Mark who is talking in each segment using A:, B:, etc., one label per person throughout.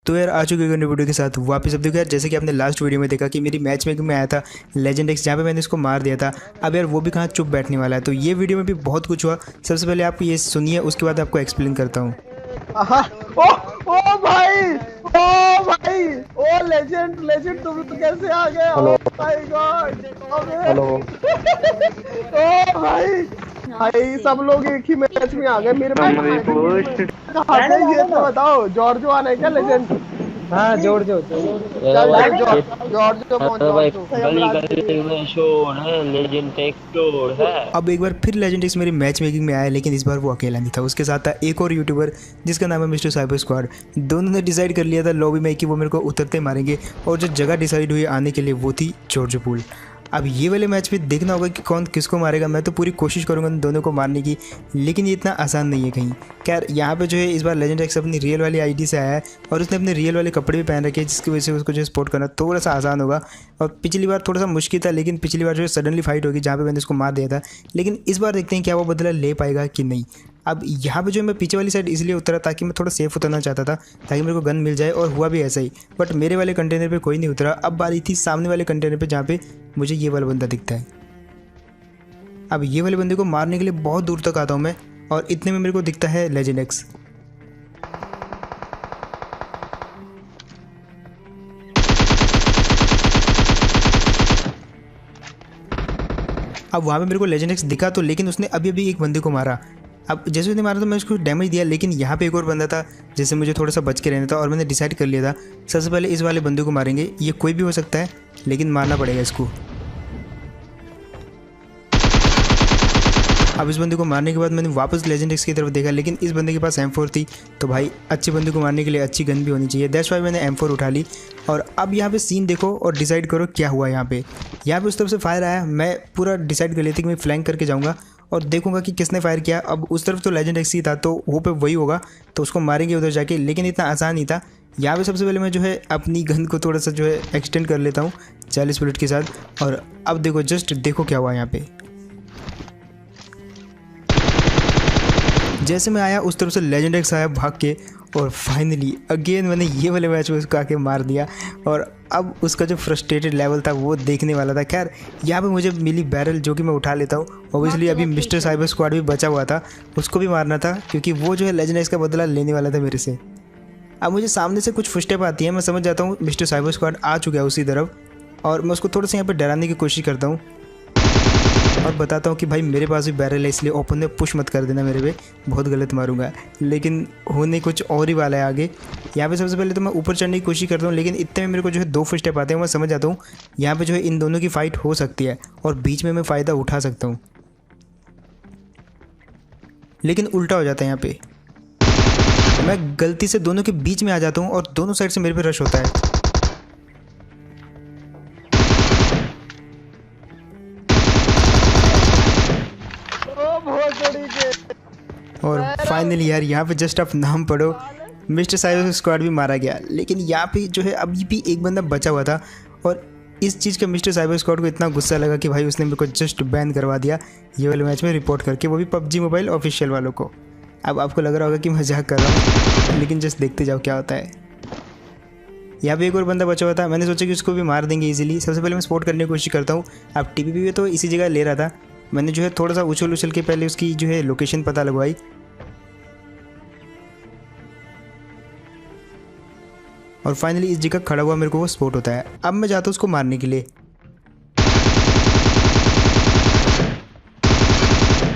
A: तो यार आ चुके हैं वीडियो के साथ वापस। अब देखो यार, जैसे कि आपने लास्ट वीडियो में देखा कि मेरी मैच मेकिंग में आया था लेजेंड एक्स, जहाँ पे मैंने इसको मार दिया था। अब यार वो भी कहाँ चुप बैठने वाला है, तो ये वीडियो में भी बहुत कुछ हुआ। सबसे पहले आप ये सुनिए, उसके बाद आपको एक्सप्लेन करता हूँ।
B: ओ भाई ओ लेजेंड तुम तो कैसे आ गए?
C: Hello
B: my God.
C: हेलो
B: ओ भाई सब लोग एक ही मैच में आ गए। मेरे कहाँ से ये तो बताओ, जॉर्जो आना है क्या लेजेंड?
D: हाँ जॉर्जो
C: गली में शोर है, लेजेंड टेक शोर है।
A: अब एक बार फिर लेजेंड एक्स मेरी मैच मेकिंग में आया, लेकिन इस बार वो अकेला नहीं था, उसके साथ था एक और यूट्यूबर जिसका नाम है मिस्टर साइबर स्क्वाड। दोनों ने डिसाइड कर लिया था लॉबी में कि वो मेरे को उतरते मारेंगे, और जो जगह डिसाइड हुई आने के लिए वो थी जॉर्जो पूल। अब ये वाले मैच में देखना होगा कि कौन किसको मारेगा। मैं तो पूरी कोशिश करूंगा इन दोनों को मारने की, लेकिन ये इतना आसान नहीं है कहीं। खैर यहाँ पे जो है इस बार लेजेंड एक्स अपनी रियल वाली आईडी से आया है, और उसने अपने रियल वाले कपड़े भी पहन रखे हैं, जिसकी वजह से उसको जो सपोर्ट करना थोड़ा सा आसान होगा। और पिछली बार थोड़ा सा मुश्किल था, लेकिन पिछली बार जो है सडनली फाइट होगी जहाँ पर मैंने उसको मार दिया था। लेकिन इस बार देखते हैं क्या वो बदला ले पाएगा कि नहीं। अब यहाँ पे जो मैं पीछे वाली साइड इसलिए उतरा ताकि मैं थोड़ा सेफ उतरना चाहता था, ताकि मेरे को गन मिल जाए, और हुआ भी ऐसा ही। बट मेरे वाले कंटेनर पे कोई नहीं उतरा। अब बारी थी सामने वाले कंटेनर पे, जहाँ पे मुझे ये वाला बंदा दिखता है। अब ये वाले बंदे को मारने के लिए बहुत दूर तक आता हूँ मैं, और इतने में मेरे को दिखता है लेजेंड एक्स। अब वहाँ पे मेरे को लेजेंड एक्स दिखा तो, लेकिन उसने अभी एक बंदे को मारा। अब जैसे उसने मारा तो मैं उसको डैमेज दिया, लेकिन यहाँ पे एक और बंदा था जिससे मुझे थोड़ा सा बच के रहना था, और मैंने डिसाइड कर लिया था सबसे पहले इस वाले बंदे को मारेंगे। ये कोई भी हो सकता है, लेकिन मारना पड़ेगा इसको। अब इस बंदे को मारने के बाद मैंने वापस लेजेंड एक्स की तरफ देखा, लेकिन इस बंदे के पास M4 थी, तो भाई अच्छे बंदे को मारने के लिए अच्छी गन भी होनी चाहिए। दैट्स वाई मैंने M4 उठा ली। और अब यहाँ पे सीन देखो और डिसाइड करो क्या हुआ। यहाँ पे उस तरफ से फायर आया। मैं पूरा डिसाइड कर लिया था कि मैं फ्लैंक करके जाऊँगा और देखूंगा कि किसने फायर किया। अब उस तरफ तो लेजेंड एक्स ही था, तो वो पे वही होगा, तो उसको मारेंगे उधर जाके। लेकिन इतना आसान नहीं था। यहाँ पे सबसे पहले मैं जो है अपनी गन को थोड़ा सा जो है एक्सटेंड कर लेता हूँ 40 बुलेट के साथ। और अब देखो, जस्ट देखो क्या हुआ यहाँ पे। जैसे मैं आया उस तरफ से लेजेंड एक्स आया भाग के, और फाइनली अगेन मैंने ये वाले मैच में उसको आके मार दिया। और अब उसका जो फ्रस्ट्रेटेड लेवल था वो देखने वाला था। खैर यहाँ पे मुझे मिली बैरल, जो कि मैं उठा लेता हूँ। ऑब्वियसली अभी मिस्टर साइबर स्क्वाड भी बचा हुआ था, उसको भी मारना था, क्योंकि वो जो है लेजेंड एक्स का बदला लेने वाला था मेरे से। अब मुझे सामने से कुछ फुटस्टेप आती है, मैं समझ जाता हूँ मिस्टर साइबर स्क्वाड आ चुका है उसी तरफ, और मैं उसको थोड़ा सा यहाँ पर डराने की कोशिश करता हूँ और बताता हूँ कि भाई मेरे पास भी बैरल है, इसलिए ओपन में पुश मत कर देना मेरे पे, बहुत गलत मारूंगा। लेकिन होने कुछ और ही वाला है आगे। यहाँ पे सबसे पहले तो मैं ऊपर चढ़ने की कोशिश करता हूँ, लेकिन इतने में मेरे को जो है 2 फुट स्टेप आते हैं। मैं समझ जाता हूँ यहाँ पे जो है इन दोनों की फाइट हो सकती है, और बीच में मैं फ़ायदा उठा सकता हूँ। लेकिन उल्टा हो जाता है यहाँ पे, मैं गलती से दोनों के बीच में आ जाता हूँ, और दोनों साइड से मेरे पे रश होता है। और फाइनली यार यहाँ पे जस्ट आप नाम पढ़ो, मिस्टर साइबर स्क्वाड भी मारा गया। लेकिन यहाँ पे जो है अभी भी एक बंदा बचा हुआ था, और इस चीज़ का मिस्टर साइबर स्क्वाड को इतना गुस्सा लगा कि भाई उसने मेरे को जस्ट बैन करवा दिया ये वाले मैच में रिपोर्ट करके, वो भी PUBG मोबाइल ऑफिशियल वालों को। अब आपको लग रहा होगा कि मजाक कर रहा हूँ, लेकिन जस्ट देखते जाओ क्या होता है। यहाँ पे एक और बंदा बचा हुआ था, मैंने सोचा कि उसको भी मार देंगे इजीली। सबसे पहले मैं स्पॉट करने की कोशिश करता हूँ। अब TPP भी तो इसी जगह ले रहा था, मैंने जो है थोड़ा सा उछल के पहले उसकी जो है लोकेशन पता लगवाई। और फाइनली इस जगह खड़ा हुआ मेरे को वो स्पॉट होता है। अब मैं जाता हूँ उसको मारने के लिए।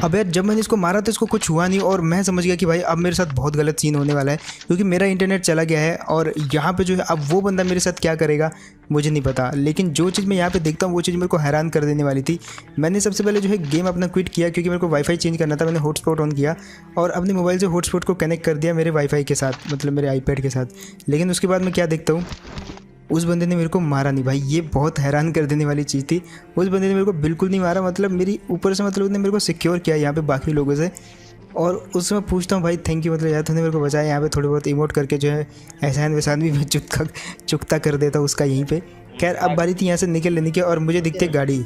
A: अब यार जब मैंने इसको मारा तो इसको कुछ हुआ नहीं, और मैं समझ गया कि भाई अब मेरे साथ बहुत गलत सीन होने वाला है, क्योंकि मेरा इंटरनेट चला गया है। और यहाँ पे जो है अब वो बंदा मेरे साथ क्या करेगा मुझे नहीं पता, लेकिन जो चीज़ मैं यहाँ पे देखता हूँ वो चीज़ मेरे को हैरान कर देने वाली थी। मैंने सबसे पहले जो है गेम अपना क्विट किया, क्योंकि मेरे को वाईफाई चेंज करना था। मैंने हॉटस्पॉट ऑन किया और अपने मोबाइल से हॉटस्पॉट को कनेक्ट कर दिया मेरे वाईफाई के साथ, मतलब मेरे आईपैड के साथ। लेकिन उसके बाद मैं क्या देखता हूँ, उस बंदे ने मेरे को मारा नहीं। भाई ये बहुत हैरान कर देने वाली चीज़ थी। उस बंदे ने मेरे को बिल्कुल नहीं मारा, मतलब मेरी ऊपर से, मतलब उसने मेरे को सिक्योर किया यहाँ पे बाकी लोगों से। और उससे मैं पूछता हूँ भाई थैंक यू, मतलब यार तूने मेरे को बचाया। यहाँ पे थोड़े बहुत इमोट करके जो है एहसान वैसान भी मैं चुकता कर देता हूँ उसका यहीं पे। खैर अब बारी थी यहाँ से निकल लेने की, और मुझे दिखती है गाड़ी।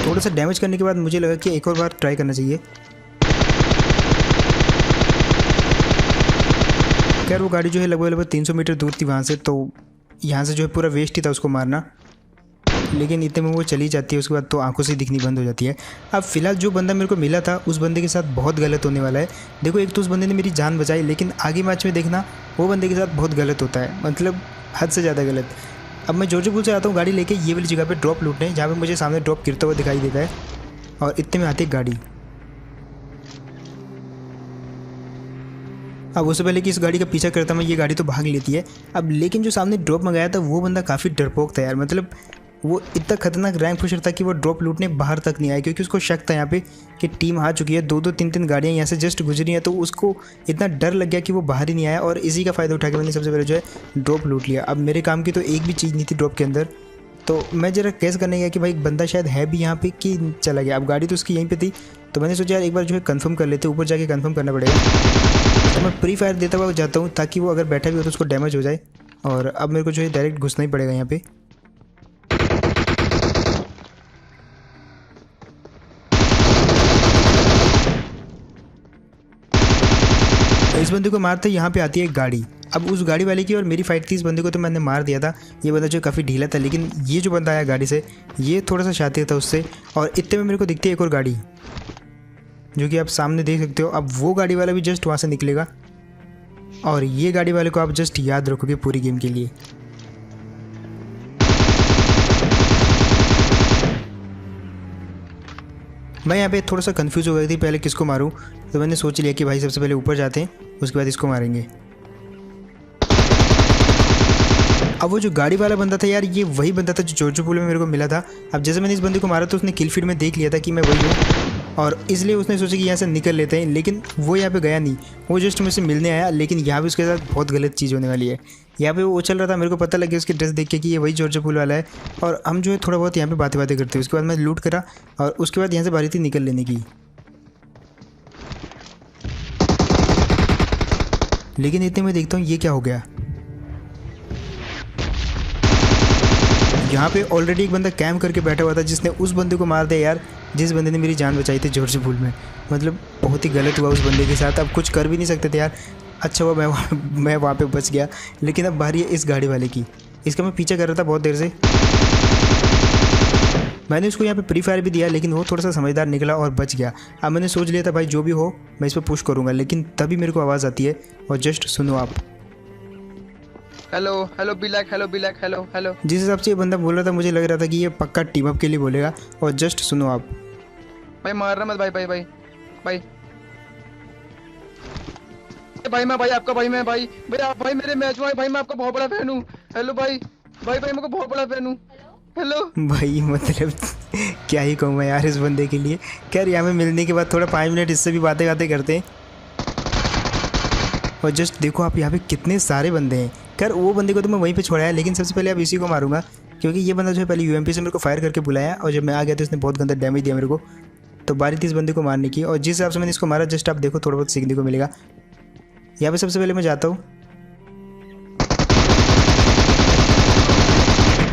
A: थोड़ा सा डैमेज करने के बाद मुझे लगा कि एक और बार ट्राई करना चाहिए। खैर वो गाड़ी जो है लगभग 300 मीटर दूर थी वहाँ से, तो यहाँ से जो है पूरा वेस्ट ही था उसको मारना, लेकिन इतने में वो चली जाती है। उसके बाद तो आंखों से दिखनी बंद हो जाती है। अब फिलहाल जो बंदा मेरे को मिला था उस बंदे के साथ बहुत गलत होने वाला है। देखो एक तो उस बंदे ने मेरी जान बचाई, लेकिन आगे मैच में देखना वो बंदे के साथ बहुत गलत होता है, मतलब हद से ज़्यादा गलत। अब मैं जॉर्ज पुल से आता हूँ गाड़ी लेके ये वाली जगह पे ड्रॉप लूटने, जहाँ पे मुझे सामने ड्रॉप गिरता हुआ दिखाई देता है, और इतने में आती है गाड़ी। अब उससे पहले कि इस गाड़ी का पीछा करता मैं, ये गाड़ी तो भाग लेती है। अब लेकिन जो सामने ड्रॉप मंगाया था वो बंदा काफ़ी डरपोक था यार, मतलब वो इतना खतरनाक रैंक पुशर था कि वो ड्रॉप लूटने बाहर तक नहीं आया, क्योंकि उसको शक था यहाँ पे कि टीम आ चुकी है, 2-2 3-3 गाड़ियाँ यहाँ से जस्ट गुजरी हैं, तो उसको इतना डर लग गया कि वो बाहर ही नहीं आया, और इसी का फ़ायदा उठा के मैंने सबसे पहले जो है ड्रॉप लूट लिया। अब मेरे काम की तो एक भी चीज़ नहीं थी ड्रॉप के अंदर, तो मैं ज़रा केस करने गया कि भाई बंदा शायद है भी यहाँ पे कि चला गया। अब गाड़ी तो उसकी यहीं पे थी, तो मैंने सोचा यार एक बार जो है कंफर्म कर लेते, ऊपर जाके कंफर्म करना पड़ेगा। तो मैं प्री फायर देता हुआ जाता हूँ ताकि वो अगर बैठा भी हो तो उसको डैमेज हो जाए, और अब मेरे को जो है डायरेक्ट घुसना ही पड़ेगा यहाँ पे। इस बंदे को मारते यहाँ पे आती है एक गाड़ी। अब उस गाड़ी वाले की और मेरी फाइट थी, इस बंदे को तो मैंने मार दिया था। ये बंदा जो काफ़ी ढीला था, लेकिन ये जो बंदा आया गाड़ी से ये थोड़ा सा शातिर था उससे, और इतने में मेरे को दिखती है एक और गाड़ी जो कि आप सामने देख सकते हो। अब वो गाड़ी वाला भी जस्ट वहाँ से निकलेगा, और ये गाड़ी वाले को आप जस्ट याद रखोगे पूरी गेम के लिए। मैं यहाँ पे थोड़ा सा कंफ्यूज हो गई थी पहले किसको मारूं, तो मैंने सोच लिया कि भाई सबसे पहले ऊपर जाते हैं, उसके बाद इसको मारेंगे। अब वो जो गाड़ी वाला बंदा था यार, ये वही बंदा था जो जॉर्ज पुल में मेरे को मिला था। अब जैसे मैंने इस बंदे को मारा तो उसने किल फीड में देख लिया था कि मैं वही हूँ, और इसलिए उसने सोचा कि यहाँ से निकल लेते हैं, लेकिन वो यहाँ पे गया नहीं, वो जस्ट मुझसे मिलने आया। लेकिन यहाँ पे उसके साथ बहुत गलत चीज़ होने वाली है। यहाँ पे वो चल रहा था, मेरे को पता लग गया उसकी ड्रेस देख के कि ये वही जॉर्ज पुल वाला है, और हम जो है थोड़ा बहुत यहाँ पे बातें करते हैं। उसके बाद मैं लूट करा, और उसके बाद यहाँ से बारी थी निकल लेने की। लेकिन इतने में देखता हूँ ये क्या हो गया, यहाँ पे ऑलरेडी एक बंदा कैम्प करके बैठा हुआ था जिसने उस बंदे को मार दिया यार, जिस बंदे ने मेरी जान बचाई थी जॉर्ज पुल में। मतलब बहुत ही गलत हुआ उस बंदे के साथ, अब कुछ कर भी नहीं सकते थे यार। अच्छा हुआ मैं वहाँ पे बच गया। लेकिन अब बारी है इस गाड़ी वाले की, इसका मैं पीछा कर रहा था बहुत देर से। मैंने उसको यहाँ पे प्री फायर भी दिया, लेकिन वो थोड़ा सा समझदार निकला और बच गया। अब मैंने सोच लिया था भाई जो भी हो मैं इस पर पुश करूँगा, लेकिन तभी मेरे को आवाज़ आती है, और जस्ट सुनो आप।
D: Hello hello black, hello black, hello hello.
A: जिस हिसाब से ये बंदा बोल रहा था मुझे लग रहा था कि ये पक्का टीम अप के लिए बोलेगा, और जस्ट सुनो आप।
D: भाई मारना मत भाई, भाई भाई भाई भाई मैं भाई आपका भाई, मैं भाई भाई आप भाई मेरे मैच में भाई मैं आपका बहुत बड़ा फैन हूँ। हेलो भाई भाई भाई मैं बहुत बड़ा फैन हूँ। हेलो
A: भाई मतलब क्या ही कहूँ मैं यार इस बंदे के लिए। खैर यहाँ में मिलने के बाद थोड़ा 5 मिनट इससे भी बातें करते हैं, और जस्ट देखो आप यहाँ पे कितने सारे बंदे हैं। खैर वो बंदे को तो मैं वहीं पे छोड़ा है, लेकिन सबसे पहले अब इसी को मारूंगा, क्योंकि ये बंदा जो है पहले यूएमपी से मेरे को फायर करके बुलाया, और जब मैं आ गया तो इसने बहुत गंदा डैमेज दिया मेरे को। तो बारी थी इस बंदे को मारने की, और जिस हिसाब से मैंने इसको मारा जस्ट आप देखो थोड़ा बहुत सीखने को मिलेगा। यहाँ पे सबसे पहले मैं जाता हूँ,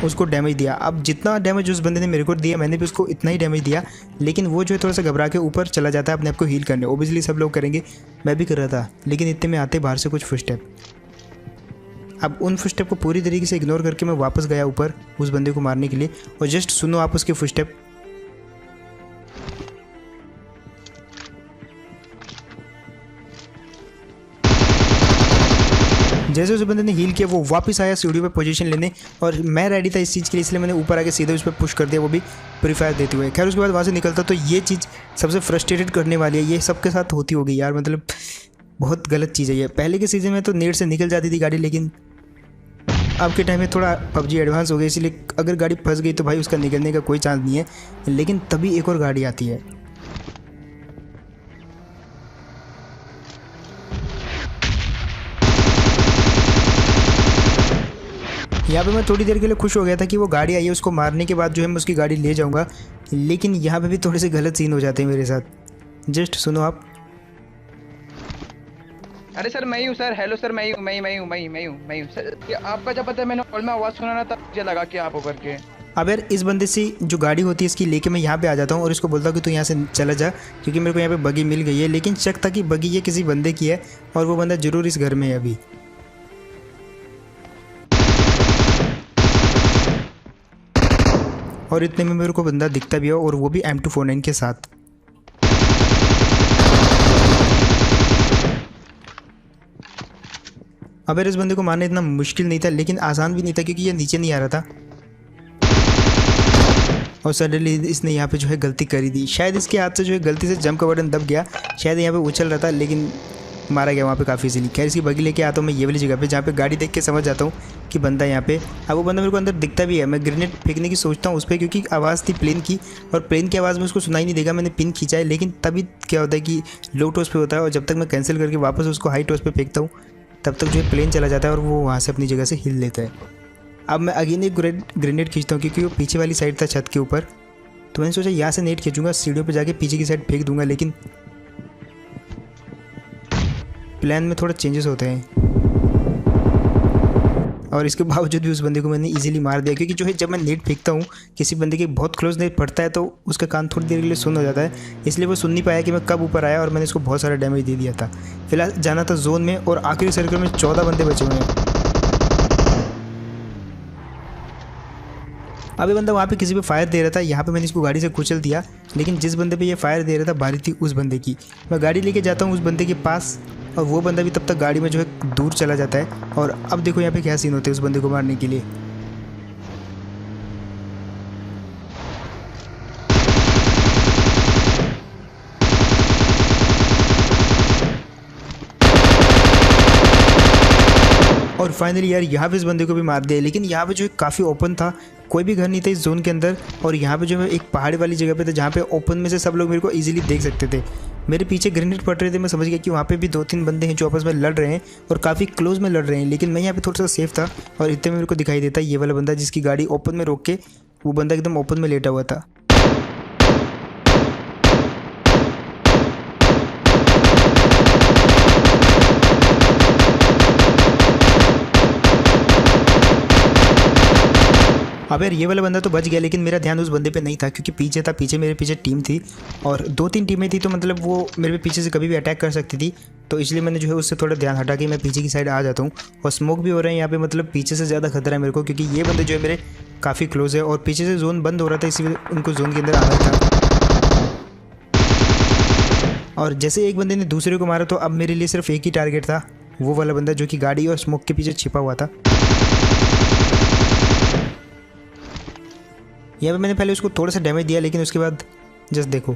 A: उसको डैमेज दिया। अब जितना डैमेज उस बंदे ने मेरे को दिया मैंने भी उसको इतना ही डैमेज दिया, लेकिन वो जो है थोड़ा सा घबरा के ऊपर चला जाता है अपने आप को हील करने। ओबियसली सब लोग करेंगे, मैं भी कर रहा था, लेकिन इतने में आते बाहर से कुछ फुटस्टेप। अब उन फुटस्टेप को पूरी तरीके से इग्नोर करके मैं वापस गया ऊपर उस बंदे को मारने के लिए, और जस्ट सुनो आप उसके फुटस्टेप। जैसे उस बंदे ने हील किया वो वापस आया सीढ़ियों पे पोजीशन लेने, और मैं रेडी था इस चीज़ के लिए, इसलिए मैंने ऊपर आके सीधे उस पर पुश कर दिया, वो भी प्री फायर देते हुए। खैर उसके बाद वहाँ से निकलता तो ये चीज़ सबसे फ्रस्ट्रेटेड करने वाली है, ये सबके साथ होती होगी यार, मतलब बहुत गलत चीज़ है ये। पहले के सीज़न में तो नेट से निकल जाती थी गाड़ी, लेकिन अब के टाइम में थोड़ा पबजी एडवांस हो गई, इसलिए अगर गाड़ी फंस गई तो भाई उसका निकलने का कोई चांस नहीं है। लेकिन तभी एक और गाड़ी आती है, यहाँ पे मैं थोड़ी देर के लिए खुश हो गया था कि वो गाड़ी आई है, उसको मारने के बाद जो है मैं उसकी गाड़ी ले जाऊंगा। लेकिन यहाँ पे भी थोड़े से गलत सीन हो जाते हैं मेरे साथ। जस्ट सुनो आप।
D: अरे सर मैं ही हूँ सर। हेलो सर मैं ही हूँ सर। ये आपका जब पता है मैंने कॉल में आवाज़ सुना ना, तब मुझे लगा कि आप होकर के।
A: अब यार इस बंदे से जो गाड़ी होती है इसकी लेके मैं यहाँ पे आ जाता हूँ, और इसको बोलता हूँ कि तू यहाँ से चला जा, क्योंकि मेरे को यहाँ पे बगी मिल गई है। लेकिन शक था कि बगी ये किसी बंदे की है, और वो बंदा ज़रूर इस घर में है अभी। और इतने में मेरे को बंदा दिखता भी है और वो भी M249 के साथ। अब इस बंदे को मारना इतना मुश्किल नहीं था, लेकिन आसान भी नहीं था क्योंकि ये नीचे नहीं आ रहा था। और सडनली इसने यहाँ पे जो है गलती करी दी। शायद इसके हाथ से जो है गलती से जंप का बटन दब गया, शायद यहाँ पे उछल रहा था लेकिन मारा गया वहाँ पे काफ़ी इजीली। खैर इसकी बगी लेके आता हूँ मैं ये वाली जगह पे जहाँ पे गाड़ी देख के समझ जाता हूँ कि बंदा यहाँ पे। अब वो बंदा मेरे को अंदर दिखता भी है। मैं ग्रेनेड फेंकने की सोचता हूँ उस पर क्योंकि आवाज़ थी प्लेन की और प्लेन की आवाज़ में उसको सुनाई नहीं देगा। मैंने पिन खींचा है लेकिन तभी क्या होता है कि लो टॉस पे होता है और जब तक मैं कैंसिल करके वापस उसको हाई टॉस पे फेंकता हूँ तब तक जो है प्लेन चला जाता है और वो वहाँ से अपनी जगह से हिल लेता है। अब मैं अगेन एक ग्रेनेड खींचता हूँ क्योंकि वो पीछे वाली साइड था छत के ऊपर, तो मैंने सोचा यहाँ से नेट खींचूंगा, सीढ़ियों पे जाके पीछे की साइड फेंक दूंगा, लेकिन प्लान में थोड़ा चेंजेस होते हैं और इसके बावजूद भी उस बंदे को मैंने इजीली मार दिया। क्योंकि जो है जब मैं नेट फेंकता हूँ किसी बंदे के बहुत क्लोज नेट पड़ता है तो उसका कान थोड़ी देर के लिए सुन हो जाता है, इसलिए वो सुन नहीं पाया कि मैं कब ऊपर आया और मैंने इसको बहुत सारा डैमेज दे दिया था। फिलहाल जाना था जोन में और आखिरी सर्कल में 14 बंदे बचे हुए हैं। अब ये बंदा वहाँ पे किसी पे फायर दे रहा था, यहाँ पे मैंने इसको गाड़ी से कुचल दिया, लेकिन जिस बंदे पे ये फायर दे रहा था बारी थी उस बंदे की। मैं गाड़ी लेके जाता हूँ उस बंदे के पास और वो बंदा भी तब तक गाड़ी में जो है दूर चला जाता है। और अब देखो यहाँ पे क्या सीन होते हैं उस बंदे को मारने के लिए। और फाइनली यार यहाँ पे इस बंदे को भी मार दिया, लेकिन यहाँ पे जो है काफ़ी ओपन था, कोई भी घर नहीं था इस जोन के अंदर और यहाँ पे जो है एक पहाड़ी वाली जगह पे था जहाँ पे ओपन में से सब लोग मेरे को इजीली देख सकते थे। मेरे पीछे ग्रेनेड पड़ रहे थे, मैं समझ गया कि वहाँ पे भी 2-3 बंदे हैं जो आपस में लड़ रहे हैं और काफ़ी क्लोज में लड़ रहे हैं, लेकिन मैं यहाँ पे थोड़ा सा सेफ था और इतने में मेरे को दिखाई देता ये वाला बंदा जिसकी गाड़ी ओपन में रोक के वो बंदा एकदम ओपन में लेटा हुआ था। अब यार ये वाला बंदा तो बच गया, लेकिन मेरा ध्यान उस बंदे पे नहीं था क्योंकि पीछे था, पीछे मेरे पीछे टीम थी और 2-3 टीमें थी, तो मतलब वो मेरे पीछे से कभी भी अटैक कर सकती थी। तो इसलिए मैंने जो है उससे थोड़ा ध्यान हटा के मैं पीछे की साइड आ जाता हूँ। और स्मोक भी हो रहे हैं यहाँ पे, मतलब पीछे से ज़्यादा खतरा है मेरे को क्योंकि ये बंदे जो है मेरे काफ़ी क्लोज है और पीछे से जोन बंद हो रहा था, इसीलिए उनको जोन के अंदर आना था। और जैसे एक बंदे ने दूसरे को मारा तो अब मेरे लिए सिर्फ एक ही टारगेट था, वो वाला बंदा जो कि गाड़ी और स्मोक के पीछे छिपा हुआ था। यहाँ पे मैंने पहले उसको थोड़ा सा डैमेज दिया, लेकिन उसके बाद जस्ट देखो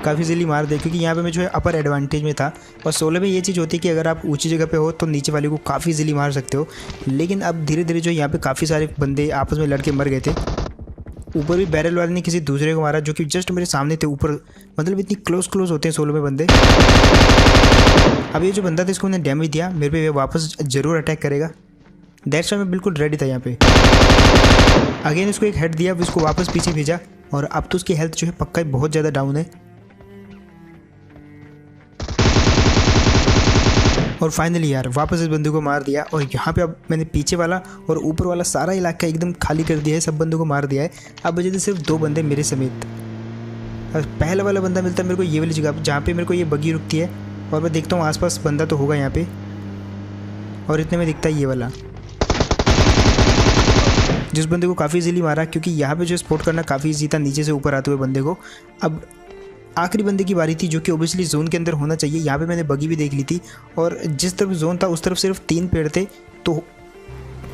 A: काफ़ी इजीली मार दे क्योंकि यहाँ पे मैं जो है अपर एडवांटेज में था। और 16 में ये चीज़ होती है कि अगर आप ऊंची जगह पे हो तो नीचे वाले को काफ़ी इजीली मार सकते हो, लेकिन अब धीरे धीरे जो यहाँ पे काफ़ी सारे बंदे आपस में लड़के मर गए थे। ऊपर भी बैरल वाले ने किसी दूसरे को मारा जो कि जस्ट मेरे सामने थे ऊपर, मतलब इतनी क्लोज होते हैं 16 में बंदे। अब ये जो बंदा था इसको मैंने डैमेज दिया, मेरे पे वापस ज़रूर अटैक करेगा, दैट्स वाई मैं बिल्कुल रेडी था यहाँ पे। अगेन इसको एक हेड दिया, इसको वापस पीछे भेजा और अब तो उसकी हेल्थ जो है पक्का ही बहुत ज़्यादा डाउन है। और फाइनली यार वापस इस बंदे को मार दिया और यहाँ पे अब मैंने पीछे वाला और ऊपर वाला सारा इलाका एकदम खाली कर दिया है, सब बंदों को मार दिया है। अब बचे थे सिर्फ 2 बंदे मेरे समेत। और पहला वाला बंदा मिलता है मेरे को ये वाली जगह जहाँ पे मेरे को ये बगी रुकती है और मैं देखता हूँ आसपास बंदा तो होगा यहाँ पे, और इतने में दिखता है ये वाला जिस बंदे को काफ़ी इजीली मारा क्योंकि यहाँ पे जो स्पॉट करना काफ़ी इजी था नीचे से ऊपर आते हुए बंदे को। अब आखिरी बंदे की बारी थी जो कि ओबियसली जोन के अंदर होना चाहिए। यहाँ पे मैंने बगी भी देख ली थी और जिस तरफ जोन था उस तरफ सिर्फ 3 पेड़ थे, तो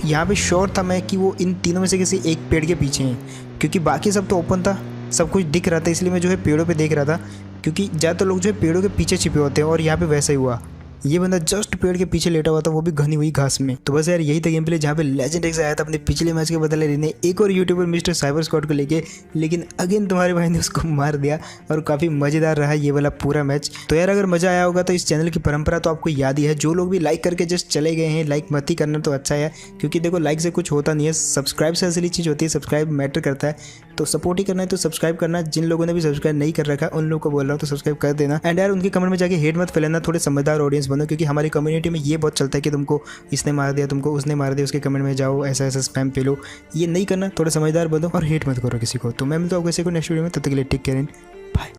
A: यहाँ पे श्योर था मैं कि वो इन तीनों में से किसी एक पेड़ के पीछे हैं क्योंकि बाकी सब तो ओपन था, सब कुछ दिख रहा था, इसलिए मैं जो है पेड़ों पे देख रहा था क्योंकि ज़्यादातर लोग जो है पेड़ों के पीछे छिपे होते हैं और यहाँ पे वैसा ही हुआ। ये बंदा जस्ट पेड़ के पीछे लेटा हुआ था, वो भी घनी हुई घास में। तो बस यार यही था गेम प्ले जहाँ पे लेजेंड एक्स आया था अपने पिछले मैच के बदले लेने एक और यूट्यूबर मिस्टर साइबर स्क्वाड को लेके, लेकिन अगेन तुम्हारे भाई ने उसको मार दिया और काफ़ी मज़ेदार रहा ये वाला पूरा मैच। तो यार अगर मज़ा आया होगा तो इस चैनल की परंपरा तो आपको याद ही है, जो लोग भी लाइक करके जस्ट चले गए हैं लाइक मत ही करना तो अच्छा है क्योंकि देखो लाइक से कुछ होता नहीं है, सब्सक्राइब से असली चीज़ होती है, सब्सक्राइब मैटर करता है। तो सपोर्ट ही करना है तो सब्सक्राइब करना, जिन लोगों ने भी सब्सक्राइब नहीं कर रखा है उन लोगों को बोल रहा हूँ तो सब्सक्राइब कर देना। एंड यार उनके कमेंट में जाके हेट मत फैलाना, थोड़े समझदार ऑडियंस बनो क्योंकि हमारी कम्युनिटी में ये बहुत चलता है कि तुमको इसने मार दिया, तुमको उसने मार दिया, उसके कमेंट में जाओ ऐसा स्पैम पे लो, ये नहीं करना, थोड़ा समझदार बनो और हेट मत करो किसी को। तो मैं मिलता हूँ किसी को नेक्स्ट वीडियो में, तब तक के लिए टेक केयर एंड बाय।